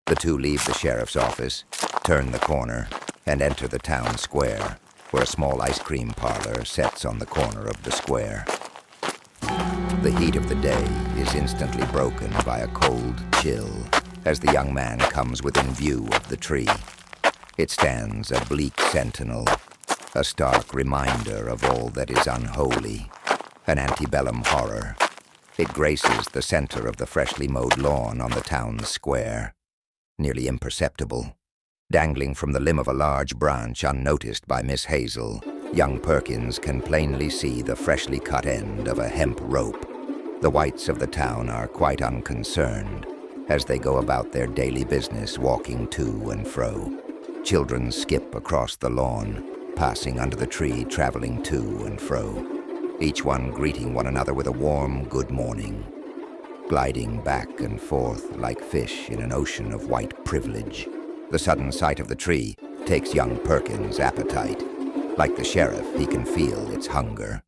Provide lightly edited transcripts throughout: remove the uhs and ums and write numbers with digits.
The two leave the sheriff's office, turn the corner, and enter the town square, where a small ice cream parlor sets on the corner of the square. The heat of the day is instantly broken by a cold chill as the young man comes within view of the tree. It stands a bleak sentinel, a stark reminder of all that is unholy, an antebellum horror. It graces the center of the freshly mowed lawn on the town square, nearly imperceptible. Dangling from the limb of a large branch unnoticed by Miss Hazel, young Perkins can plainly see the freshly cut end of a hemp rope. The whites of the town are quite unconcerned as they go about their daily business, walking to and fro. Children skip across the lawn, passing under the tree, traveling to and fro, each one greeting one another with a warm good morning, gliding back and forth like fish in an ocean of white privilege. The sudden sight of the tree takes young Perkins' appetite. Like the sheriff, he can feel its hunger.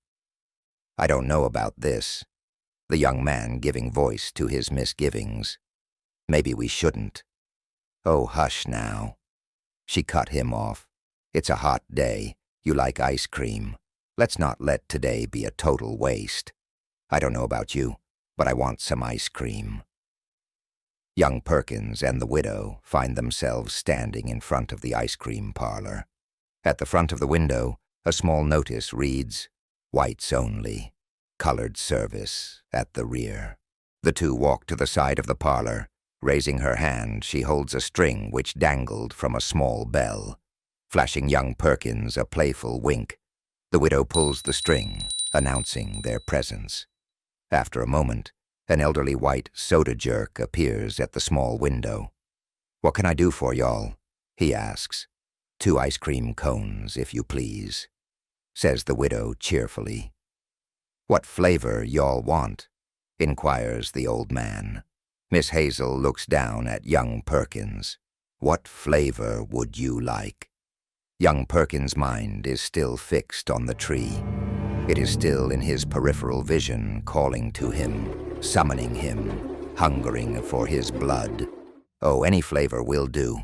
"I don't know about this," the young man giving voice to his misgivings. "Maybe we shouldn't." "Oh, hush now." She cut him off. "It's a hot day. You like ice cream. Let's not let today be a total waste. I don't know about you, but I want some ice cream." Young Perkins and the widow find themselves standing in front of the ice cream parlor. At the front of the window, a small notice reads, "Whites only. Colored service," at the rear. The two walk to the side of the parlor. Raising her hand, she holds a string which dangled from a small bell. Flashing young Perkins a playful wink, the widow pulls the string, announcing their presence. After a moment, an elderly white soda jerk appears at the small window. "What can I do for y'all?" he asks. "2 ice cream cones, if you please," says the widow cheerfully. "What flavor y'all want?" inquires the old man. Miss Hazel looks down at young Perkins. "What flavor would you like?" Young Perkins' mind is still fixed on the tree. It is still in his peripheral vision, calling to him, summoning him, hungering for his blood. "Oh, any flavor will do."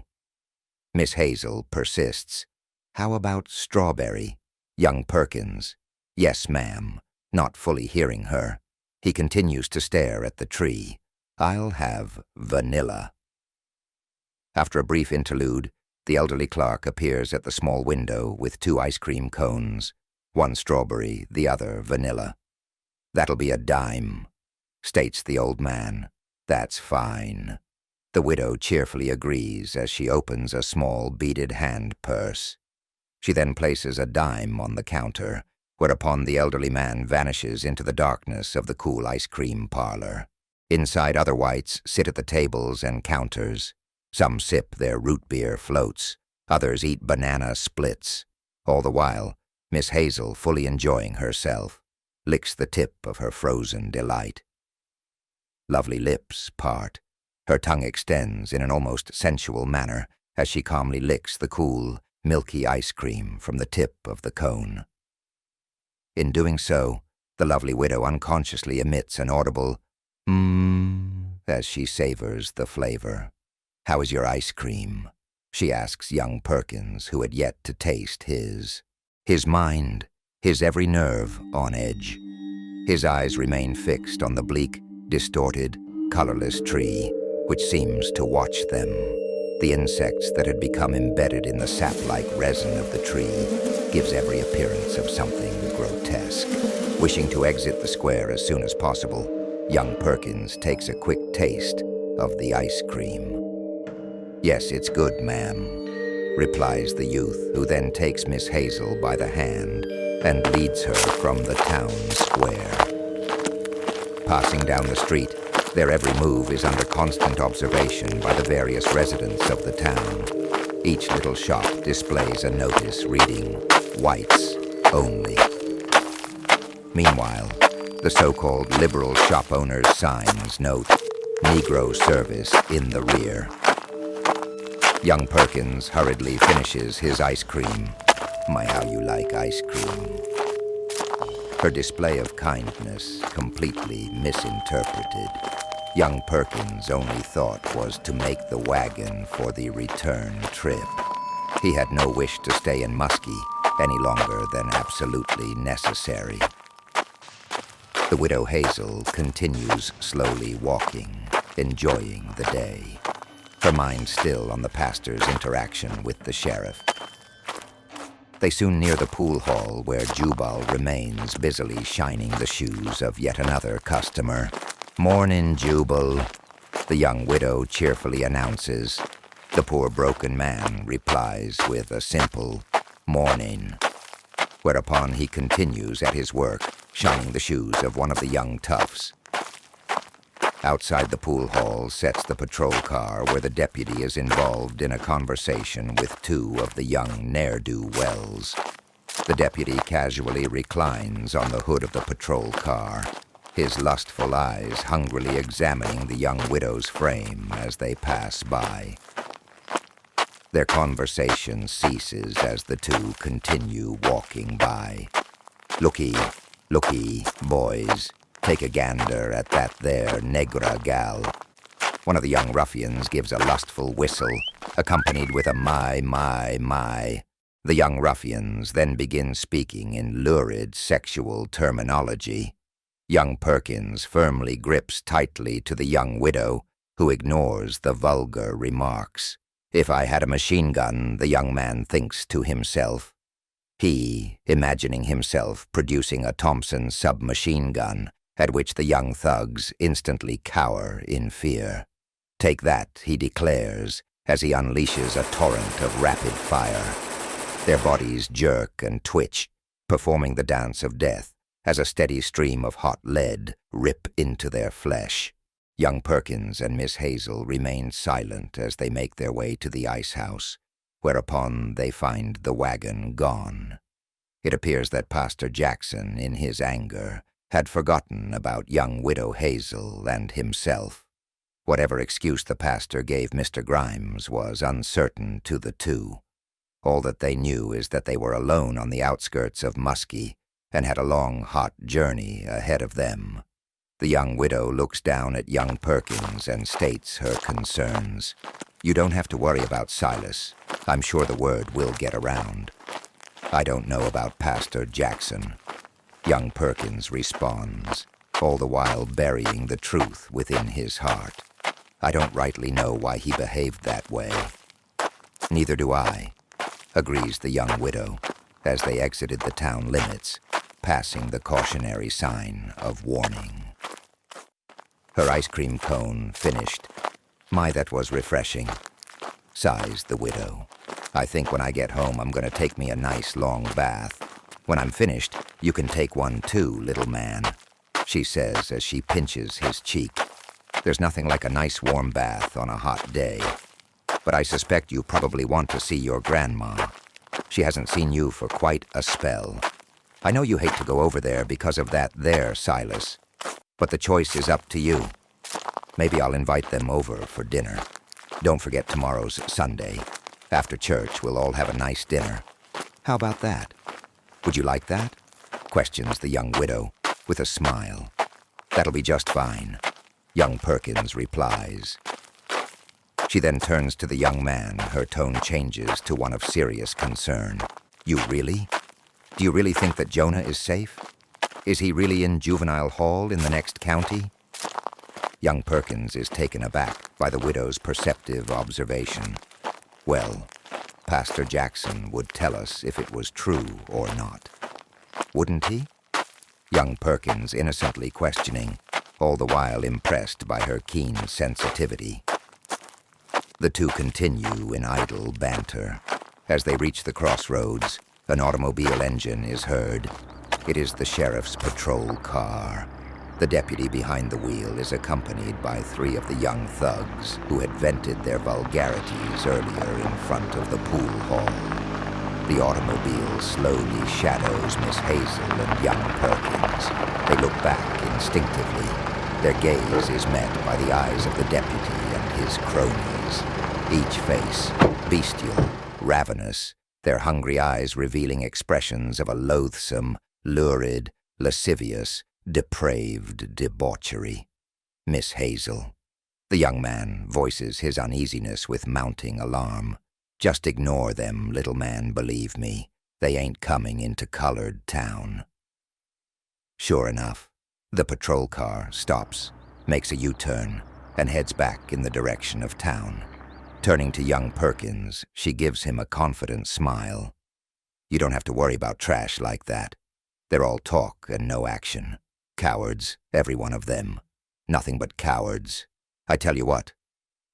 Miss Hazel persists. "How about strawberry?" Young Perkins, "Yes, ma'am," not fully hearing her. He continues to stare at the tree. "I'll have vanilla." After a brief interlude, the elderly clerk appears at the small window with 2 ice cream cones, 1 strawberry, the other vanilla. "That'll be a dime," states the old man. "That's fine." The widow cheerfully agrees as she opens a small beaded hand purse. She then places a dime on the counter, whereupon the elderly man vanishes into the darkness of the cool ice cream parlor. Inside, other whites sit at the tables and counters. Some sip their root beer floats, others eat banana splits. All the while, Miss Hazel, fully enjoying herself, licks the tip of her frozen delight. Lovely lips part. Her tongue extends in an almost sensual manner as she calmly licks the cool, milky ice cream from the tip of the cone. In doing so, the lovely widow unconsciously emits an audible "mmm" as she savors the flavor. "How is your ice cream?" she asks young Perkins, who had yet to taste his. His mind, his every nerve on edge. His eyes remain fixed on the bleak, distorted, colorless tree, which seems to watch them. The insects that had become embedded in the sap-like resin of the tree gives every appearance of something grotesque. Wishing to exit the square as soon as possible, young Perkins takes a quick taste of the ice cream. "Yes, it's good, ma'am," replies the youth, who then takes Miss Hazel by the hand and leads her from the town square. Passing down the street, their every move is under constant observation by the various residents of the town. Each little shop displays a notice reading, "Whites only." Meanwhile, the so-called liberal shop owners' signs note, "Negro service in the rear." Young Perkins hurriedly finishes his ice cream. My, how you like ice cream. Her display of kindness completely misinterpreted. Young Perkins' only thought was to make the wagon for the return trip. He had no wish to stay in Musky any longer than absolutely necessary. The widow Hazel continues slowly walking, enjoying the day, her mind still on the pastor's interaction with the sheriff. They soon near the pool hall where Jubal remains busily shining the shoes of yet another customer. "Mornin', Jubal," the young widow cheerfully announces. The poor broken man replies with a simple "morning," whereupon he continues at his work, shining the shoes of one of the young toughs. Outside the pool hall sets the patrol car where the deputy is involved in a conversation with two of the young ne'er-do-wells. The deputy casually reclines on the hood of the patrol car, his lustful eyes hungrily examining the young widow's frame as they pass by. Their conversation ceases as the two continue walking by. "Looky, looky, boys. Take a gander at that there negra gal." One of the young ruffians gives a lustful whistle, accompanied with a my. The young ruffians then begin speaking in lurid sexual terminology. Young Perkins firmly grips tightly to the young widow, who ignores the vulgar remarks. If I had a machine gun, the young man thinks to himself. He, imagining himself producing a Thompson submachine gun, at which the young thugs instantly cower in fear. "Take that," he declares, as he unleashes a torrent of rapid fire. Their bodies jerk and twitch, performing the dance of death, as a steady stream of hot lead rip into their flesh. Young Perkins and Miss Hazel remain silent as they make their way to the ice house, whereupon they find the wagon gone. It appears that Pastor Jackson, in his anger, had forgotten about young widow Hazel and himself. Whatever excuse the pastor gave Mr. Grimes was uncertain to the two. All that they knew is that they were alone on the outskirts of Musky and had a long, hot journey ahead of them. The young widow looks down at young Perkins and states her concerns. "You don't have to worry about Silas. I'm sure the word will get around." "I don't know about Pastor Jackson," young Perkins responds, all the while burying the truth within his heart. "I don't rightly know why he behaved that way." "Neither do I," agrees the young widow, as they exited the town limits, passing the cautionary sign of warning. Her ice cream cone finished. "My, that was refreshing," sighs the widow. "I think when I get home I'm going to take me a nice long bath. When I'm finished, you can take one too, little man," she says as she pinches his cheek. "There's nothing like a nice warm bath on a hot day. But I suspect you probably want to see your grandma. She hasn't seen you for quite a spell. I know you hate to go over there because of that there, Silas, but the choice is up to you. Maybe I'll invite them over for dinner. Don't forget tomorrow's Sunday. After church, we'll all have a nice dinner. How about that? Would you like that?" questions the young widow with a smile. "That'll be just fine," young Perkins replies. She then turns to the young man. Her tone changes to one of serious concern. "You really? Do you really think that Jonah is safe? Is he really in juvenile hall in the next county?" Young Perkins is taken aback by the widow's perceptive observation. "Well, Pastor Jackson would tell us if it was true or not. Wouldn't he?" Young Perkins innocently questioning, all the while impressed by her keen sensitivity. The two continue in idle banter. As they reach the crossroads, an automobile engine is heard. It is the sheriff's patrol car. The deputy behind the wheel is accompanied by three of the young thugs who had vented their vulgarities earlier in front of the pool hall. The automobile slowly shadows Miss Hazel and young Perkins. They look back instinctively. Their gaze is met by the eyes of the deputy and his cronies. Each face, bestial, ravenous, their hungry eyes revealing expressions of a loathsome, lurid, lascivious, depraved debauchery. Miss Hazel. The young man voices his uneasiness with mounting alarm. Just ignore them, little man, believe me. They ain't coming into Colored Town. Sure enough, the patrol car stops, makes a U-turn, and heads back in the direction of town. Turning to young Perkins, she gives him a confident smile. You don't have to worry about trash like that. They're all talk and no action. Cowards, every one of them. Nothing but cowards. I tell you what,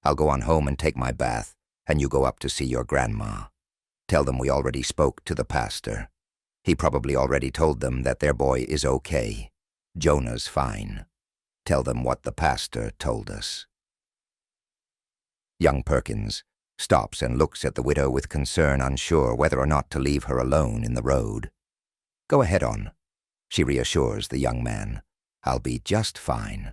I'll go on home and take my bath, and you go up to see your grandma. Tell them we already spoke to the pastor. He probably already told them that their boy is okay. Jonah's fine. Tell them what the pastor told us. Young Perkins stops and looks at the widow with concern, unsure whether or not to leave her alone in the road. Go ahead on, she reassures the young man. I'll be just fine.